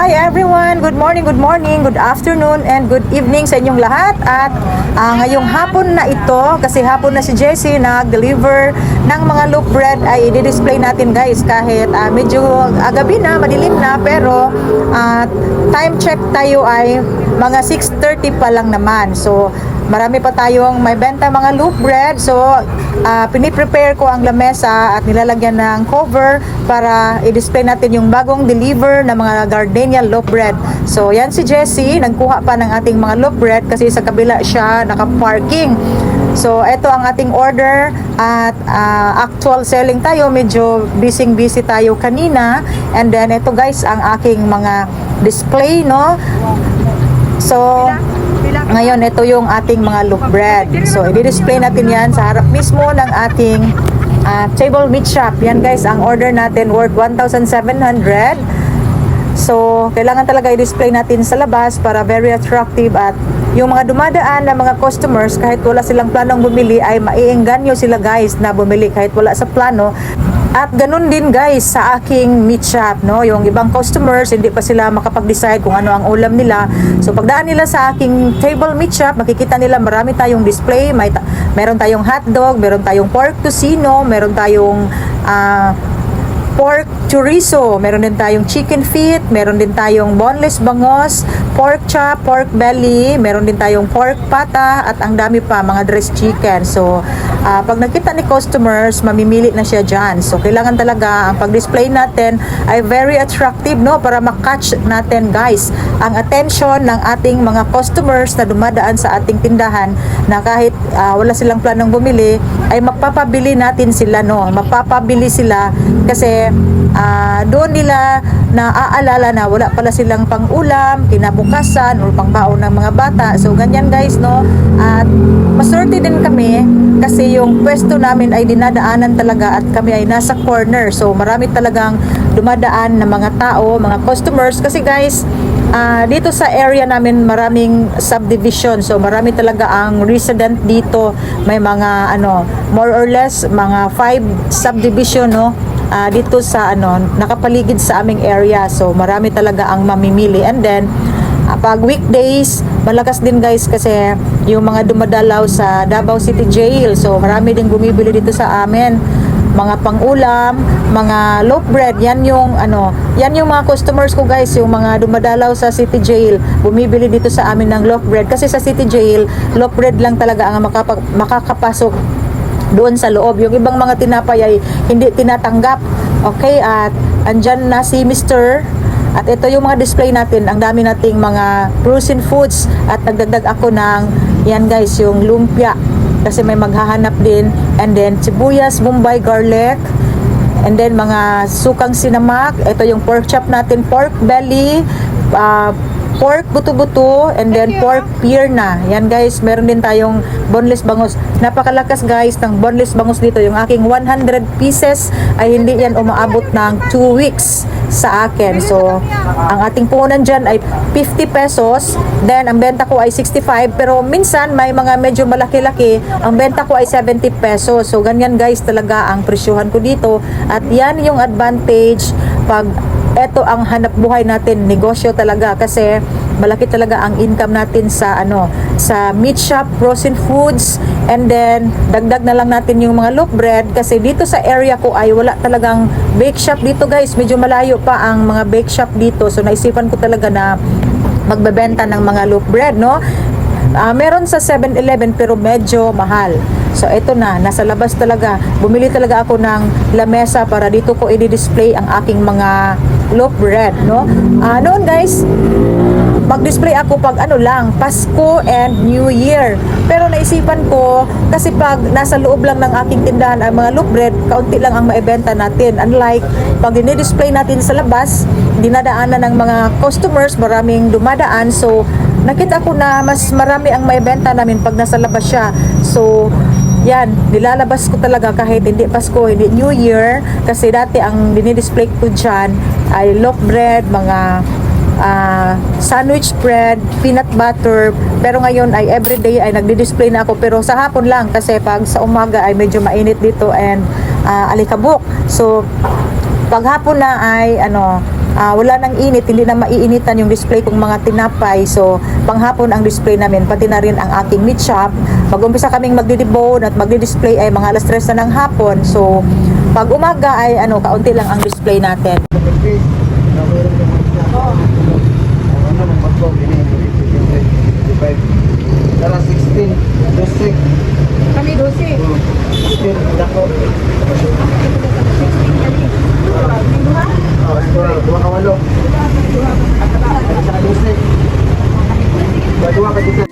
Hi everyone! Good morning, good afternoon, and good evening sa inyong lahat. At ngayong hapon na ito, kasi hapon na si Jessie nag-deliver ng mga loaf bread ay i-display natin guys. Kahit medyo gabi na, madilim na, pero time check tayo ay mga 6:30 pa lang naman. So, marami pa tayong may benta mga loaf bread. So, piniprepare ko ang lamesa at nilalagyan ng cover para i-display natin yung bagong deliver na mga gardenia loaf bread. So, yan si Jessie, nagkuha pa ng ating mga loaf bread kasi sa kabila siya naka-parking. So, ito ang ating order at actual selling tayo. Medyo busy tayo kanina. And then, ito guys, ang aking mga display, no? So, ngayon, ito yung ating mga loaf bread. So, i-display natin yan sa harap mismo ng ating table meat shop. Yan guys, ang order natin worth 1,700. So, kailangan talaga i-display natin sa labas para very attractive at yung mga dumadaan na mga customers, kahit wala silang planong bumili, ay maiengganyo sila guys na bumili kahit wala sa plano. At ganun din guys sa aking meat shop, no? Yung ibang customers, hindi pa sila makapag-decide kung ano ang ulam nila. So pagdaan nila sa aking table meat shop, makikita nila marami tayong display. Meron tayong hotdog, meron tayong pork tocino, meron tayong pork chorizo, meron din tayong chicken feet, meron din tayong boneless bangos, pork chop, pork belly, meron din tayong pork pata, at ang dami pa, mga dressed chicken. So, pag nakita ni customers, mamimili na siya dyan. So, kailangan talaga ang pag-display natin ay very attractive, no? Para makatch natin, guys, ang attention ng ating mga customers na dumadaan sa ating tindahan na kahit wala silang planong bumili, ay mapapabili natin sila, no? Mapapabili sila kasi doon nila naaalala na wala pala silang pang-ulam, kinabukasan, o pang-baon ng mga bata. So, ganyan guys, no? At maswerte din kami kasi yung pwesto namin ay dinadaanan talaga at kami ay nasa corner. So, marami talagang dumadaan na mga tao, mga customers. Kasi guys, dito sa area namin maraming subdivision. So, marami talaga ang resident dito. May mga, more or less, mga 5 subdivision, no? Dito sa nakapaligid sa aming area. So marami talaga ang mamimili. And then pag weekdays, malakas din guys kasi yung mga dumadalaw sa Davao City Jail. So marami din bumibili dito sa amin. Mga pang-ulam, mga loaf bread, yan yung mga customers ko guys, yung mga dumadalaw sa City Jail, bumibili dito sa amin ng loaf bread kasi sa City Jail, loaf bread lang talaga ang makakapasok doon sa loob. Yung ibang mga tinapay ay hindi tinatanggap. Okay, at andyan na si Mr. At ito yung mga display natin. Ang dami nating mga frozen foods. At nagdagdag ako ng, yan guys, yung lumpia. Kasi may maghahanap din. And then, sibuyas, bombay, garlic. And then, mga sukang sinamak. Ito yung pork chop natin, pork belly, pork buto-buto, and then pork pierna. Yan guys, meron din tayong boneless bangus. Napakalakas guys ng boneless bangus dito. Yung aking 100 pieces ay hindi yan umaabot ng 2 weeks sa akin. So, ang ating puhunan dyan ay 50 pesos. Then, ang benta ko ay 65. Pero minsan, may mga medyo malaki-laki. Ang benta ko ay 70 pesos. So, ganyan guys talaga ang presyuhan ko dito. At yan yung advantage pag eto ang hanap buhay natin, negosyo talaga kasi malaki talaga ang income natin sa sa meat shop, frozen foods, and then dagdag na lang natin yung mga loaf bread kasi dito sa area ko ay wala talagang bake shop dito guys, medyo malayo pa ang mga bake shop dito. So naisipan ko talaga na magbebenta ng mga loaf bread, no? Meron sa 7-Eleven pero medyo mahal. So ito na, nasa labas talaga. Bumili talaga ako ng lamesa para dito ko i-display ang aking mga loaf bread, no? Noon guys, mag-display ako pag Pasko and New Year. Pero naisipan ko, kasi pag nasa loob lang ng aking tindahan ang mga loaf bread, kaunti lang ang maibenta natin. Unlike pag dinidisplay natin sa labas, dinadaanan ng mga customers, maraming dumadaan. So, nakita ko na mas marami ang maibenta namin pag nasa labas siya. So, yan, nilalabas ko talaga kahit hindi Pasko, hindi New Year. Kasi dati ang dinidisplay ko dyan ay loaf bread, mga sandwich bread, peanut butter. Pero ngayon ay everyday ay nagdi-display na ako. Pero sa hapon lang kasi pag sa umaga ay medyo mainit dito and alikabok. So, pag hapon na ay wala nang init, hindi na maiinitan yung display kong mga tinapay. So, panghapon ang display namin, pati na rin ang aking meat shop. Mag-umpisa kaming magdi-debone at magdi-display ay mga alas 3 na ng hapon. So, pag umaga ay kaunti lang ang display natin. Dara 16, 12. Kami 12. 16 dako. Dua ka walo. Sa 12. Dua ka dito.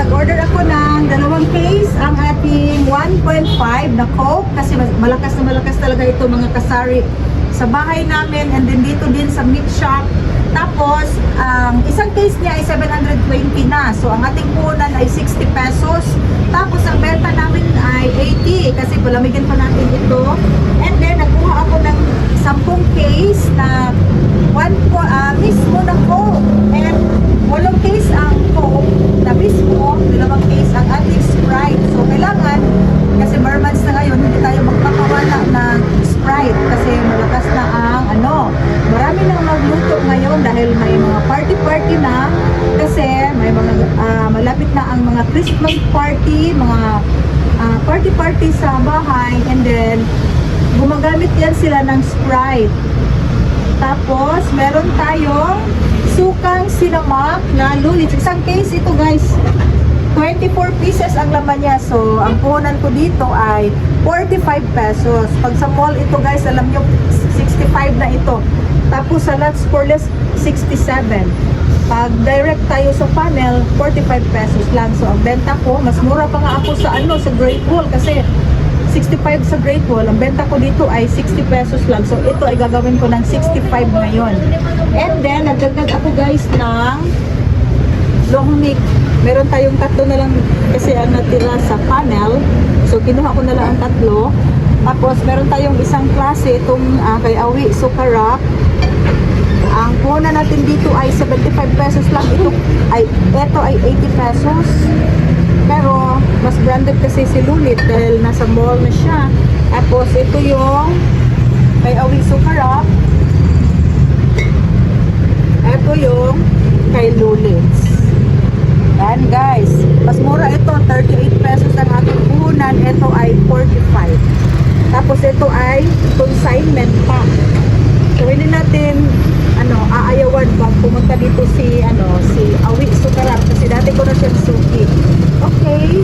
nag-order ako ng 2 case ang ating 1.5 na Coke kasi malakas na malakas talaga ito mga kasari sa bahay namin, and then dito din sa meat shop. Tapos ang isang case niya ay 720 na, so ang ating punan ay 60 pesos. Tapos ang benta namin ay 80 kasi palamigin pa natin ito. And then nagkuha ako ng 10 case na mismo na Coke, and 8 case ang Coke na mismo, 2 case ang ating Sprite. So kailangan, kasi months na ngayon, hindi tayo magpapawala ng Sprite kasi malakas na ang marami nang magluto ngayon dahil may mga party na, kasi may mga malapit na ang mga Christmas party, mga party party sa bahay and then gumagamit yan sila ng Sprite. Tapos, meron tayong sukang sinamak na lulit. Isang case ito guys. 24 pieces ang laman niya. So, ang puhunan ko dito ay 45 pesos. Pag sa mall ito guys, alam nyo, 65 na ito. Tapos sa Lots for Less, 67. Pag direct tayo sa panel, 45 pesos lang. So, ang benta ko, mas mura pa nga ako sa sa Great Wall kasi 65 sa Great Wall. Ang benta ko dito ay 60 pesos lang. So, ito ay gagawin ko ng 65 ngayon. And then, nagdagdag ako guys ng long neck. Meron tayong tatlo na lang kasi ang natira sa panel. So, kinuha ko na lang ang tatlo. Tapos, meron tayong isang klase, itong kay Awi Sukarak. Ang puhunan natin dito ay 75 pesos lang. Ito ay 80 pesos. Pero, mas branded kasi si Lulit dahil nasa mall na siya. Tapos, ito yung kay Awi Sukarak. Ito yung kay Lulits. Yan guys. Mas mura ito. 38 pesos ang ating puhunan. Ito ay 45. Tapos, ito ay consignment pa. So, hindi natin aayawan pag pumunta dito si Awi Sukarak kasi dati ko na siyang suki. Okay.